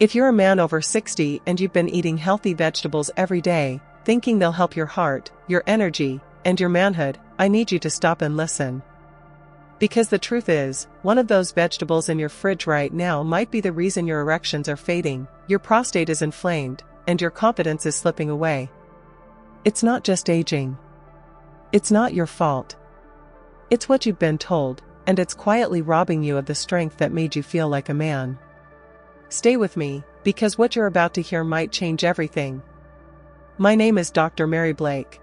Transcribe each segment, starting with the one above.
If you're a man over 60 and you've been eating healthy vegetables every day, thinking they'll help your heart, your energy, and your manhood, I need you to stop and listen. Because the truth is, one of those vegetables in your fridge right now might be the reason your erections are fading, your prostate is inflamed, and your confidence is slipping away. It's not just aging. It's not your fault. It's what you've been told, and it's quietly robbing you of the strength that made you feel like a man. Stay with me, because what you're about to hear might change everything. My name is Dr. Mary Blake.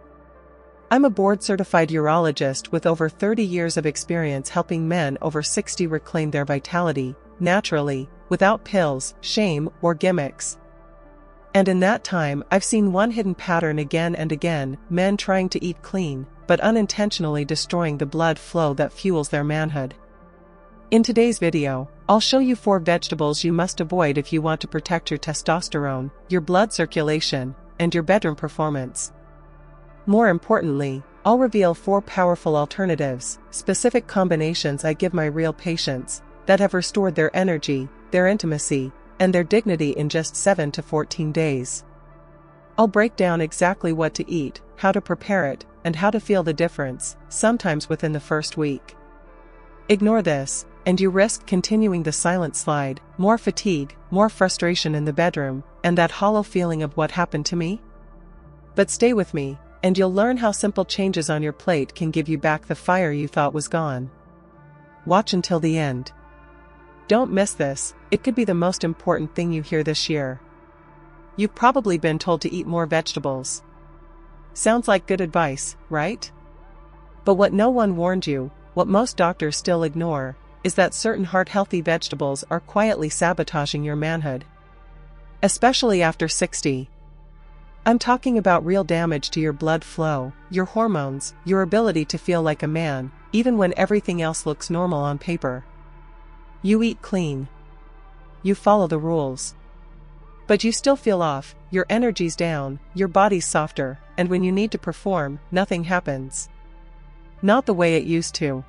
I'm a board-certified urologist with over 30 years of experience helping men over 60 reclaim their vitality, naturally, without pills, shame, or gimmicks. And in that time, I've seen one hidden pattern again and again: men trying to eat clean, but unintentionally destroying the blood flow that fuels their manhood. In today's video, I'll show you 4 vegetables you must avoid if you want to protect your testosterone, your blood circulation, and your bedroom performance. More importantly, I'll reveal 4 powerful alternatives, specific combinations I give my real patients, that have restored their energy, their intimacy, and their dignity in just 7 to 14 days. I'll break down exactly what to eat, how to prepare it, and how to feel the difference, sometimes within the first week. Ignore this, and you risk continuing the silent slide, more fatigue, more frustration in the bedroom, and that hollow feeling of what happened to me? But stay with me, and you'll learn how simple changes on your plate can give you back the fire you thought was gone. Watch until the end. Don't miss this, it could be the most important thing you hear this year. You've probably been told to eat more vegetables. Sounds like good advice, right? But what no one warned you, what most doctors still ignore, is that certain heart-healthy vegetables are quietly sabotaging your manhood. Especially after 60. I'm talking about real damage to your blood flow, your hormones, your ability to feel like a man, even when everything else looks normal on paper. You eat clean. You follow the rules. But you still feel off, your energy's down, your body's softer, and when you need to perform, nothing happens. Not the way it used to.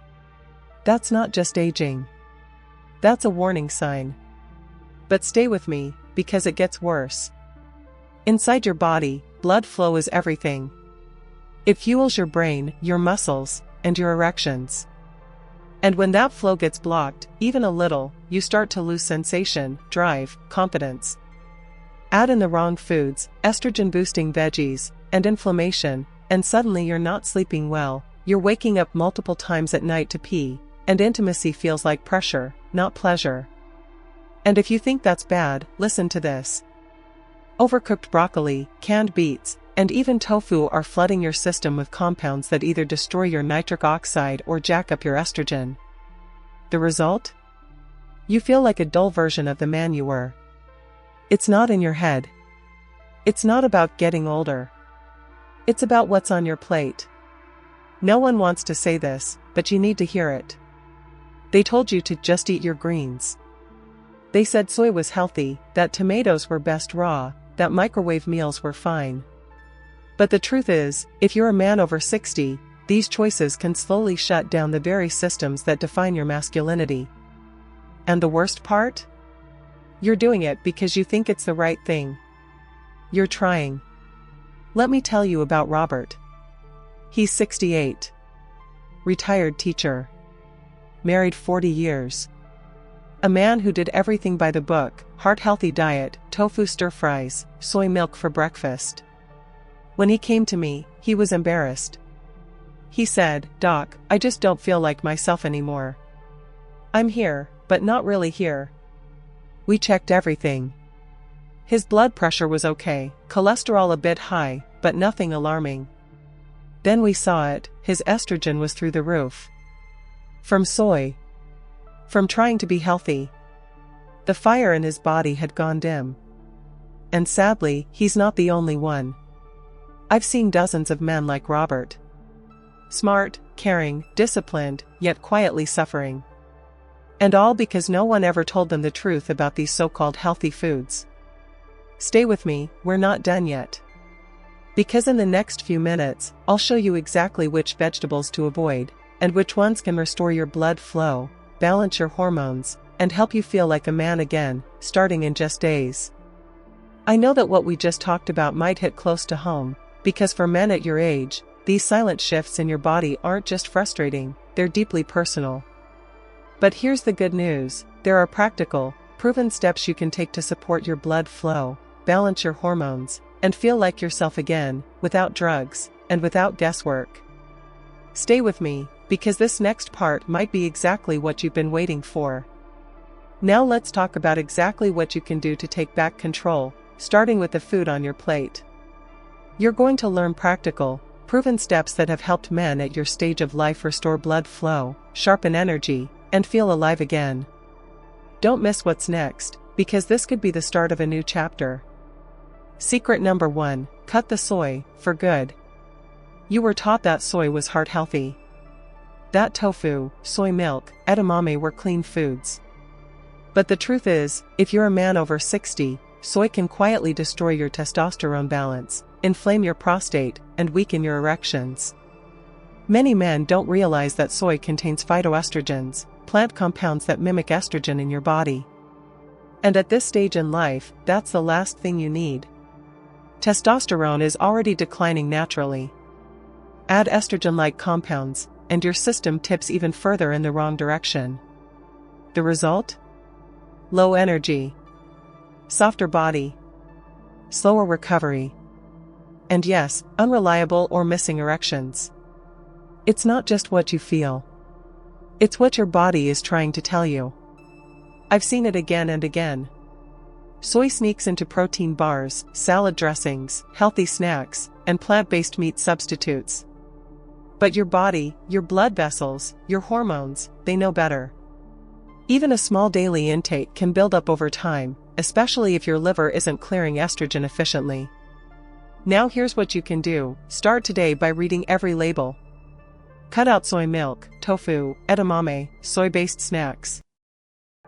That's not just aging. That's a warning sign. But stay with me, because it gets worse. Inside your body, blood flow is everything. It fuels your brain, your muscles, and your erections. And when that flow gets blocked, even a little, you start to lose sensation, drive, confidence. Add in the wrong foods, estrogen-boosting veggies, and inflammation, and suddenly you're not sleeping well, you're waking up multiple times at night to pee, and intimacy feels like pressure, not pleasure. And if you think that's bad, listen to this. Overcooked broccoli, canned beets, and even tofu are flooding your system with compounds that either destroy your nitric oxide or jack up your estrogen. The result? You feel like a dull version of the man you were. It's not in your head. It's not about getting older. It's about what's on your plate. No one wants to say this, but you need to hear it. They told you to just eat your greens. They said soy was healthy, that tomatoes were best raw, that microwave meals were fine. But the truth is, if you're a man over 60, these choices can slowly shut down the very systems that define your masculinity. And the worst part? You're doing it because you think it's the right thing. You're trying. Let me tell you about Robert. He's 68. Retired teacher. Married 40 years. A man who did everything by the book: heart-healthy diet, tofu stir-fries, soy milk for breakfast. When he came to me, he was embarrassed. He said, "Doc, I just don't feel like myself anymore. I'm here, but not really here." We checked everything. His blood pressure was okay, cholesterol a bit high, but nothing alarming. Then we saw it, his estrogen was through the roof. From soy. From trying to be healthy. The fire in his body had gone dim. And sadly, he's not the only one. I've seen dozens of men like Robert. Smart, caring, disciplined, yet quietly suffering. And all because no one ever told them the truth about these so-called healthy foods. Stay with me, we're not done yet. Because in the next few minutes, I'll show you exactly which vegetables to avoid, and which ones can restore your blood flow, balance your hormones, and help you feel like a man again, starting in just days. I know that what we just talked about might hit close to home, because for men at your age, these silent shifts in your body aren't just frustrating, they're deeply personal. But here's the good news: there are practical, proven steps you can take to support your blood flow, balance your hormones, and feel like yourself again, without drugs, and without guesswork. Stay with me, because this next part might be exactly what you've been waiting for. Now let's talk about exactly what you can do to take back control, starting with the food on your plate. You're going to learn practical, proven steps that have helped men at your stage of life restore blood flow, sharpen energy, and feel alive again. Don't miss what's next, because this could be the start of a new chapter. Secret number 1: cut the soy, for good. You were taught that soy was heart healthy. That tofu, soy milk, edamame were clean foods. But the truth is, if you're a man over 60, soy can quietly destroy your testosterone balance, inflame your prostate, and weaken your erections. Many men don't realize that soy contains phytoestrogens, plant compounds that mimic estrogen in your body. And at this stage in life, that's the last thing you need. Testosterone is already declining naturally. Add estrogen-like compounds, and your system tips even further in the wrong direction. The result? Low energy, softer body, slower recovery, and yes, unreliable or missing erections. It's not just what you feel. It's what your body is trying to tell you. I've seen it again and again. Soy sneaks into protein bars, salad dressings, healthy snacks, and plant-based meat substitutes. But your body, your blood vessels, your hormones, they know better. Even a small daily intake can build up over time, especially if your liver isn't clearing estrogen efficiently. Now here's what you can do: start today by reading every label. Cut out soy milk, tofu, edamame, soy-based snacks.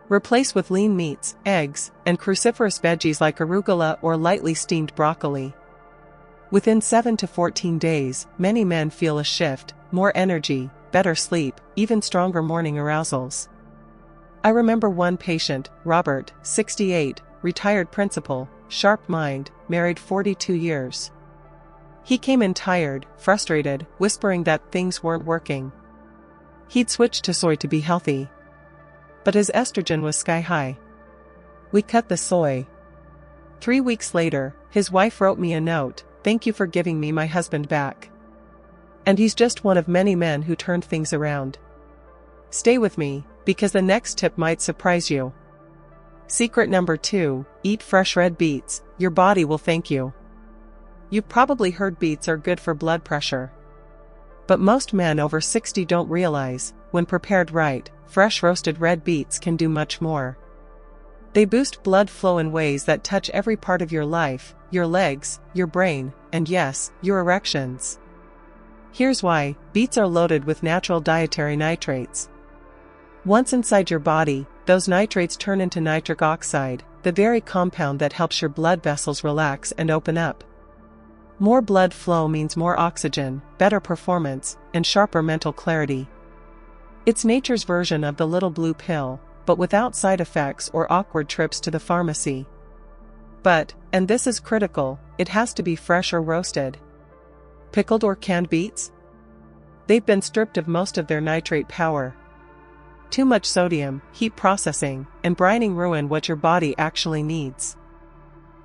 Replace with lean meats, eggs, and cruciferous veggies like arugula or lightly steamed broccoli. Within 7 to 14 days, many men feel a shift: more energy, better sleep, even stronger morning arousals. I remember one patient, Robert, 68, retired principal, sharp mind, married 42 years. He came in tired, frustrated, whispering that things weren't working. He'd switched to soy to be healthy, but his estrogen was sky high. We cut the soy. 3 weeks later, his wife wrote me a note: "Thank you for giving me my husband back." And he's just one of many men who turned things around. Stay with me, because the next tip might surprise you. Secret number 2: eat fresh red beets, your body will thank you. You've probably heard beets are good for blood pressure. But most men over 60 don't realize, when prepared right, fresh roasted red beets can do much more. They boost blood flow in ways that touch every part of your life: your legs, your brain, and yes, your erections. Here's why: beets are loaded with natural dietary nitrates. Once inside your body, those nitrates turn into nitric oxide, the very compound that helps your blood vessels relax and open up. More blood flow means more oxygen, better performance, and sharper mental clarity. It's nature's version of the little blue pill, but without side effects or awkward trips to the pharmacy. But, and this is critical, it has to be fresh or roasted. Pickled or canned beets? They've been stripped of most of their nitrate power. Too much sodium, heat processing, and brining ruin what your body actually needs.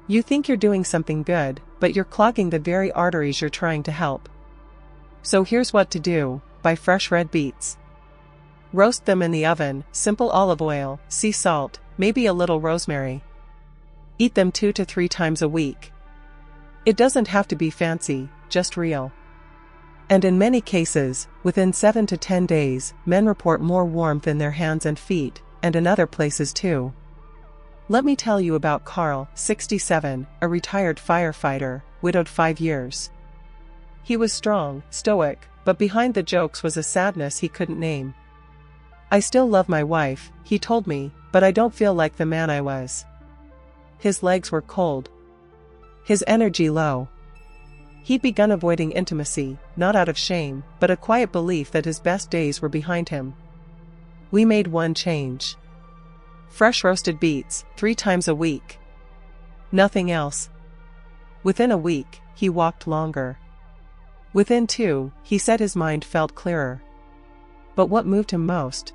You think you're doing something good, but you're clogging the very arteries you're trying to help. So here's what to do: buy fresh red beets. Roast them in the oven, simple olive oil, sea salt, maybe a little rosemary. Eat them 2 to 3 times a week. It doesn't have to be fancy, just real. And in many cases, within 7 to 10 days, men report more warmth in their hands and feet, and in other places too. Let me tell you about Carl, 67, a retired firefighter, widowed 5 years. He was strong, stoic, but behind the jokes was a sadness he couldn't name. "I still love my wife," he told me, "but I don't feel like the man I was." His legs were cold. His energy low. He'd begun avoiding intimacy, not out of shame, but a quiet belief that his best days were behind him. We made one change. Fresh roasted beets, 3 times a week. Nothing else. Within a week, he walked longer. Within 2, he said his mind felt clearer. But what moved him most?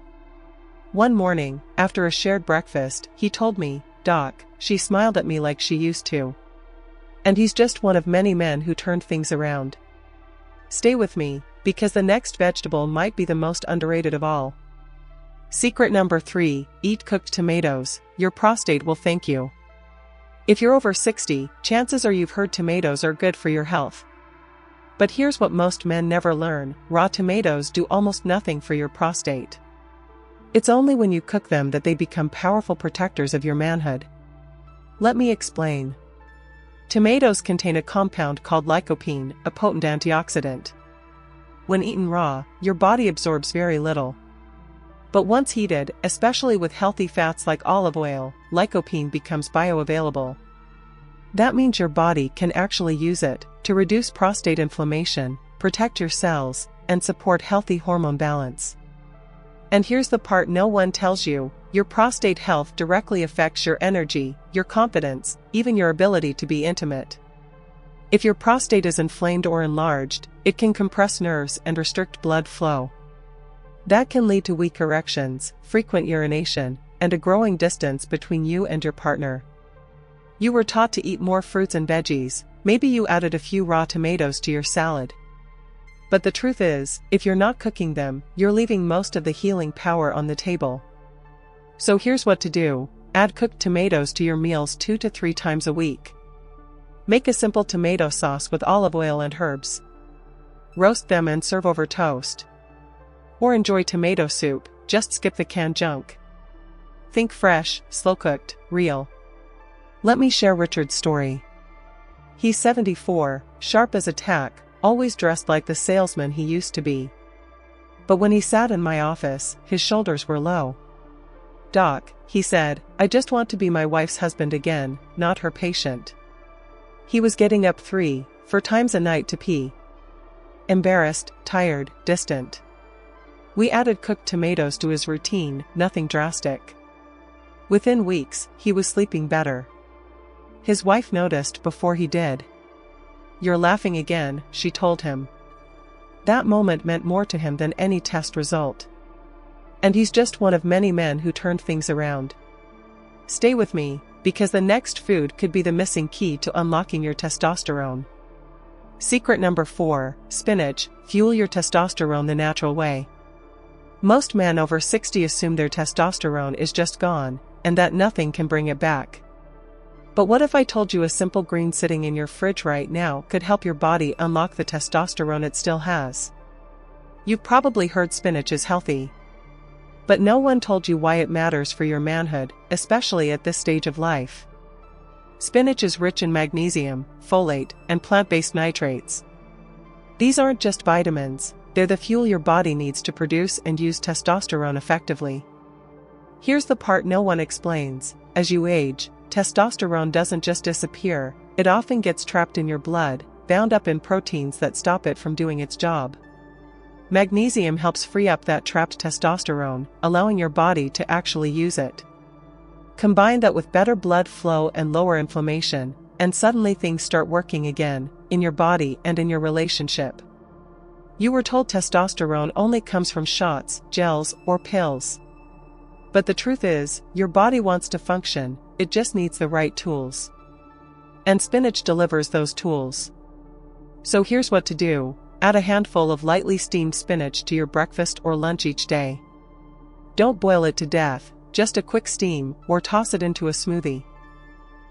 One morning, after a shared breakfast, he told me, "Doc, she smiled at me like she used to." And he's just one of many men who turned things around. Stay with me, because the next vegetable might be the most underrated of all. Secret number 3, eat cooked tomatoes, your prostate will thank you. If you're over 60, chances are you've heard tomatoes are good for your health. But here's what most men never learn: raw tomatoes do almost nothing for your prostate. It's only when you cook them that they become powerful protectors of your manhood. Let me explain. Tomatoes contain a compound called lycopene, a potent antioxidant. When eaten raw, your body absorbs very little. But once heated, especially with healthy fats like olive oil, lycopene becomes bioavailable. That means your body can actually use it to reduce prostate inflammation, protect your cells, and support healthy hormone balance. And here's the part no one tells you: your prostate health directly affects your energy, your confidence, even your ability to be intimate. If your prostate is inflamed or enlarged, it can compress nerves and restrict blood flow. That can lead to weak erections, frequent urination, and a growing distance between you and your partner. You were taught to eat more fruits and veggies, maybe you added a few raw tomatoes to your salad. But the truth is, if you're not cooking them, you're leaving most of the healing power on the table. So here's what to do: add cooked tomatoes to your meals 2 to 3 times a week. Make a simple tomato sauce with olive oil and herbs. Roast them and serve over toast. Or enjoy tomato soup, just skip the canned junk. Think fresh, slow-cooked, real. Let me share Richard's story. He's 74, sharp as a tack, always dressed like the salesman he used to be. But when he sat in my office, his shoulders were low. "Doc," he said, "I just want to be my wife's husband again, not her patient." He was getting up 3-4 times a night to pee. Embarrassed, tired, distant. We added cooked tomatoes to his routine, nothing drastic. Within weeks, he was sleeping better. His wife noticed before he did. "You're laughing again," she told him. That moment meant more to him than any test result. And he's just one of many men who turned things around. Stay with me, because the next food could be the missing key to unlocking your testosterone. Secret number 4, spinach, fuel your testosterone the natural way. Most men over 60 assume their testosterone is just gone, and that nothing can bring it back. But what if I told you a simple green sitting in your fridge right now could help your body unlock the testosterone it still has? You've probably heard spinach is healthy. But no one told you why it matters for your manhood, especially at this stage of life. Spinach is rich in magnesium, folate, and plant-based nitrates. These aren't just vitamins, they're the fuel your body needs to produce and use testosterone effectively. Here's the part no one explains: as you age, testosterone doesn't just disappear, it often gets trapped in your blood, bound up in proteins that stop it from doing its job. Magnesium helps free up that trapped testosterone, allowing your body to actually use it. Combine that with better blood flow and lower inflammation, and suddenly things start working again, in your body and in your relationship. You were told testosterone only comes from shots, gels, or pills. But the truth is, your body wants to function, it just needs the right tools. And spinach delivers those tools. So here's what to do: add a handful of lightly steamed spinach to your breakfast or lunch each day. Don't boil it to death, just a quick steam, or toss it into a smoothie.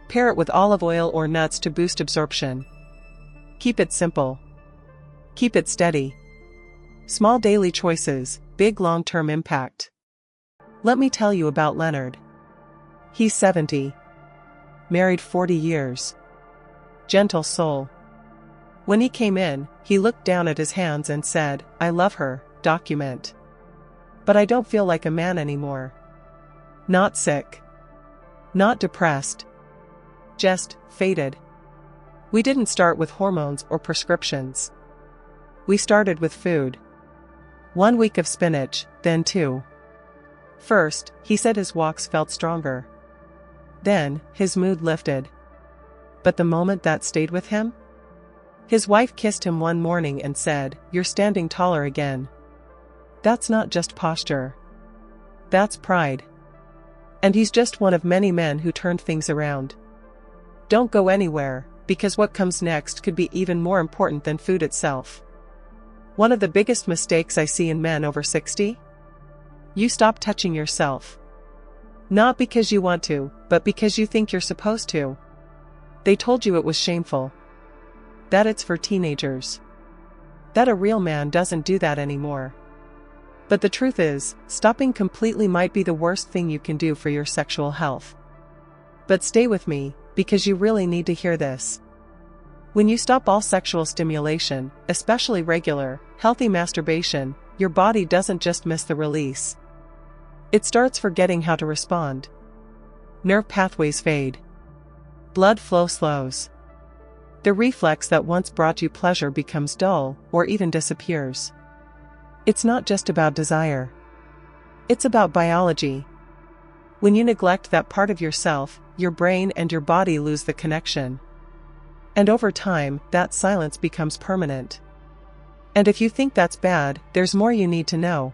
Pair it with olive oil or nuts to boost absorption. Keep it simple. Keep it steady. Small daily choices, big long-term impact. Let me tell you about Leonard. He's 70. Married 40 years. Gentle soul. When he came in, he looked down at his hands and said, "I love her, document. But I don't feel like a man anymore." Not sick. Not depressed. Just faded. We didn't start with hormones or prescriptions. We started with food. 1 week of spinach, then 2. First, he said his walks felt stronger. Then, his mood lifted. But the moment that stayed with him? His wife kissed him one morning and said, "You're standing taller again." That's not just posture. That's pride. And he's just one of many men who turned things around. Don't go anywhere, because what comes next could be even more important than food itself. One of the biggest mistakes I see in men over 60? You stop touching yourself. Not because you want to, but because you think you're supposed to. They told you it was shameful. That it's for teenagers. That a real man doesn't do that anymore. But the truth is, stopping completely might be the worst thing you can do for your sexual health. But stay with me, because you really need to hear this. When you stop all sexual stimulation, especially regular, healthy masturbation, your body doesn't just miss the release. It starts forgetting how to respond. Nerve pathways fade. Blood flow slows. The reflex that once brought you pleasure becomes dull, or even disappears. It's not just about desire. It's about biology. When you neglect that part of yourself, your brain and your body lose the connection. And over time, that silence becomes permanent. And if you think that's bad, there's more you need to know.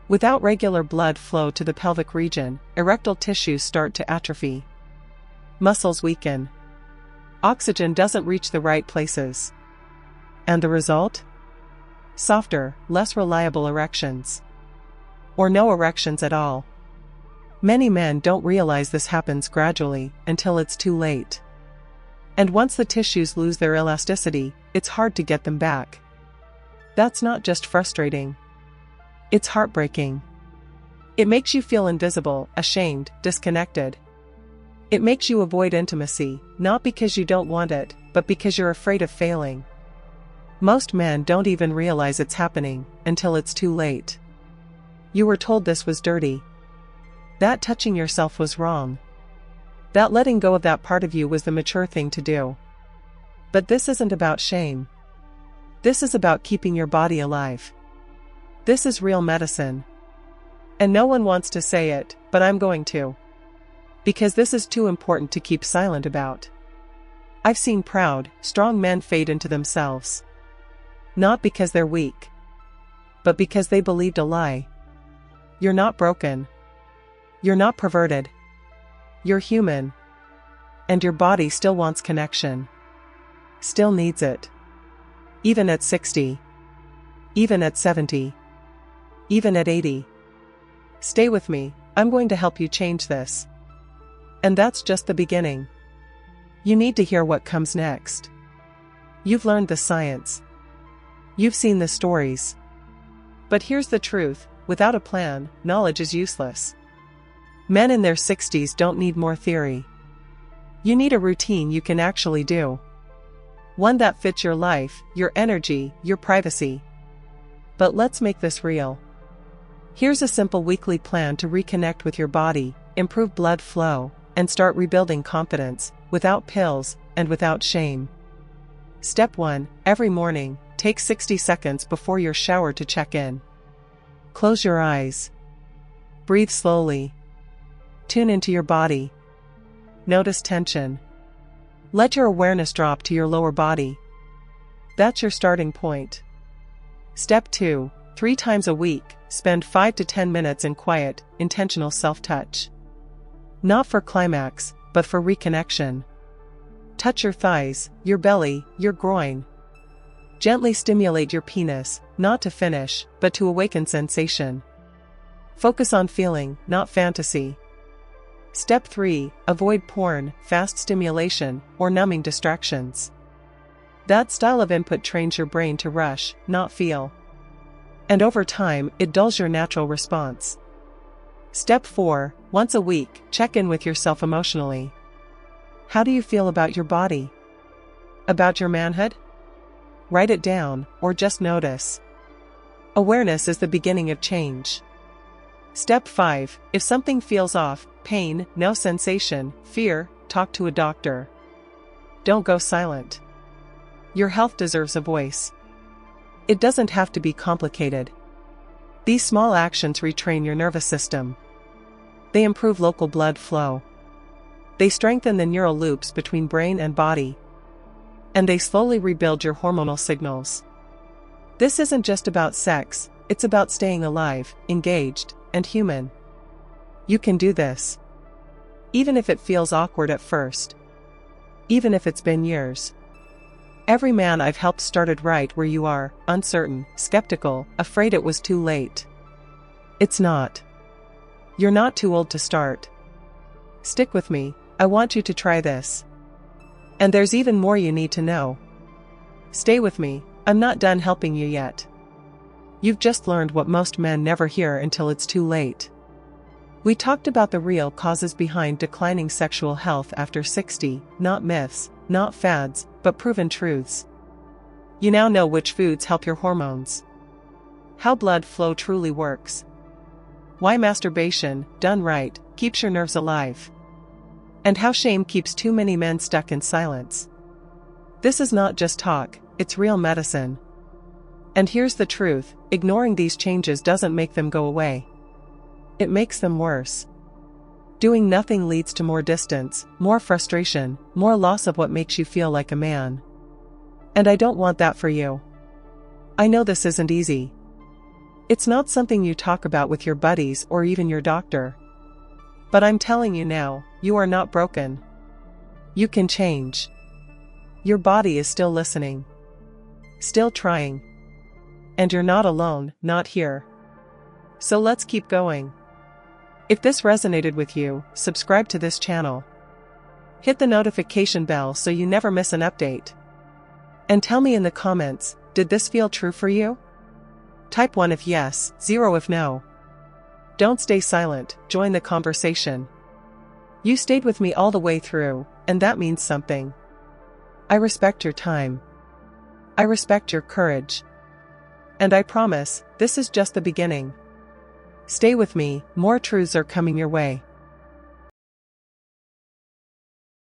Without regular blood flow to the pelvic region, erectile tissues start to atrophy. Muscles weaken. Oxygen doesn't reach the right places. And the result? Softer, less reliable erections. Or no erections at all. Many men don't realize this happens gradually, until it's too late. And once the tissues lose their elasticity, it's hard to get them back. That's not just frustrating. It's heartbreaking. It makes you feel invisible, ashamed, disconnected. It makes you avoid intimacy, not because you don't want it, but because you're afraid of failing. Most men don't even realize it's happening, until it's too late. You were told this was dirty. That touching yourself was wrong. That letting go of that part of you was the mature thing to do. But this isn't about shame. This is about keeping your body alive. This is real medicine. And no one wants to say it, but I'm going to. Because this is too important to keep silent about. I've seen proud, strong men fade into themselves. Not because they're weak, but because they believed a lie. You're not broken. You're not perverted. You're human. And your body still wants connection. Still needs it. Even at 60. Even at 70. Even at 80. Stay with me, I'm going to help you change this. And that's just the beginning. You need to hear what comes next. You've learned the science. You've seen the stories. But here's the truth, without a plan, knowledge is useless. Men in their 60s don't need more theory. You need a routine you can actually do. One that fits your life, your energy, your privacy. But let's make this real. Here's a simple weekly plan to reconnect with your body, improve blood flow, and start rebuilding confidence, without pills, and without shame. Step 1, every morning, take 60 seconds before your shower to check in. Close your eyes. Breathe slowly. Tune into your body. Notice tension. Let your awareness drop to your lower body. That's your starting point. Step 2, 3 times a week, spend 5 to 10 minutes in quiet, intentional self-touch. Not for climax, but for reconnection. Touch your thighs, your belly, your groin. Gently stimulate your penis, not to finish, but to awaken sensation. Focus on feeling, not fantasy. Step 3, avoid porn, fast stimulation, or numbing distractions. That style of input trains your brain to rush, not feel. And over time, it dulls your natural response. Step 4, once a week, check in with yourself emotionally. How do you feel about your body? About your manhood? Write it down, or just notice. Awareness is the beginning of change. Step 5, if something feels off, pain, no sensation, fear, talk to a doctor. Don't go silent. Your health deserves a voice. It doesn't have to be complicated. These small actions retrain your nervous system. They improve local blood flow. They strengthen the neural loops between brain and body. And they slowly rebuild your hormonal signals. This isn't just about sex, it's about staying alive, engaged, and human. You can do this. Even if it feels awkward at first. Even if it's been years. Every man I've helped started right where you are, uncertain, skeptical, afraid it was too late. It's not. You're not too old to start. Stick with me, I want you to try this. And there's even more you need to know. Stay with me, I'm not done helping you yet. You've just learned what most men never hear until it's too late. We talked about the real causes behind declining sexual health after 60, not myths, not fads, but proven truths. You now know which foods help your hormones. How blood flow truly works. Why masturbation, done right, keeps your nerves alive. And how shame keeps too many men stuck in silence. This is not just talk, it's real medicine. And here's the truth, ignoring these changes doesn't make them go away. It makes them worse. Doing nothing leads to more distance, more frustration, more loss of what makes you feel like a man. And I don't want that for you. I know this isn't easy. It's not something you talk about with your buddies or even your doctor. But I'm telling you now, you are not broken. You can change. Your body is still listening. Still trying. And you're not alone, not here. So let's keep going. If this resonated with you, subscribe to this channel. Hit the notification bell so you never miss an update. And tell me in the comments, did this feel true for you? Type 1 if yes, 0 if no. Don't stay silent, join the conversation. You stayed with me all the way through, and that means something. I respect your time. I respect your courage. And I promise, this is just the beginning. Stay with me, more truths are coming your way.